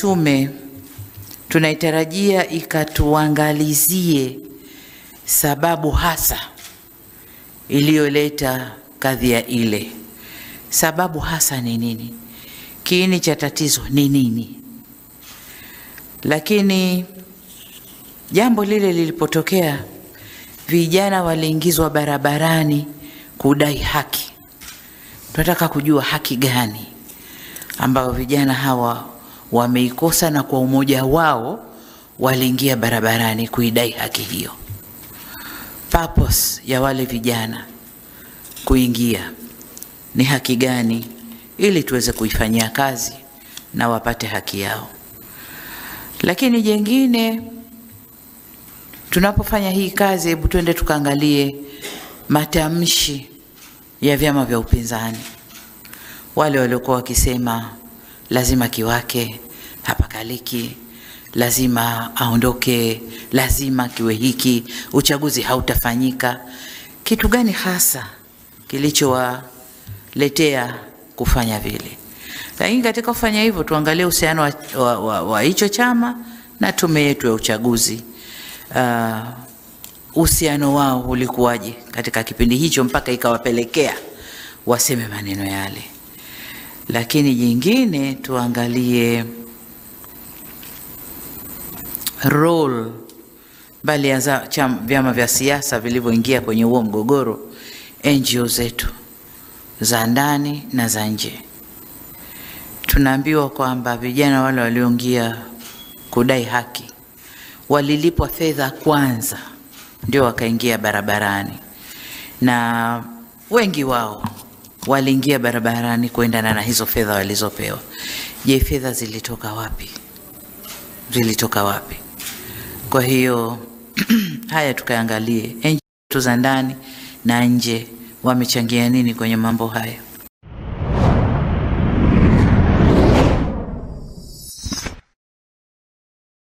tume tunaitarajia ikatuangalizie sababu hasa iliyoleta kadhia ile. Sababu hasa ni nini? Kiini cha tatizo ni nini? Lakini jambo lile lilipotokea, vijana waliingizwa barabarani kudai haki. Tunataka kujua haki gani ambao vijana hawa wameikosa, na kwa umoja wao waliingia barabarani kuidai haki hiyo. Purpose ya wale vijana kuingia ni haki gani, ili tuweze kuifanyia kazi na wapate haki yao. Lakini jengine, tunapofanya hii kazi, hebu twende tukaangalie matamshi ya vyama vya upinzani. Wale waliokuwa wakisema lazima Kiwake hapakaliki, lazima aondoke, lazima kiwe hiki, uchaguzi hautafanyika. Kitu gani hasa kilichowaletea kufanya vile? Lakini katika kufanya hivyo, tuangalie uhusiano wa hicho chama na tume yetu ya uchaguzi. Uhusiano wao ulikuwaje katika kipindi hicho mpaka ikawapelekea waseme maneno yale. Lakini jingine, tuangalie role bali ya vyama vya siasa vilivyoingia kwenye huo mgogoro, NGO zetu za ndani na za nje. Tunaambiwa kwamba vijana wale walioingia kudai haki walilipwa fedha kwanza ndio wakaingia barabarani, na wengi wao waliingia barabarani kuendana na hizo fedha walizopewa. Je, fedha zilitoka wapi? Zilitoka wapi? Kwa hiyo haya tukaangalie NGO za ndani na nje wamechangia nini kwenye mambo haya.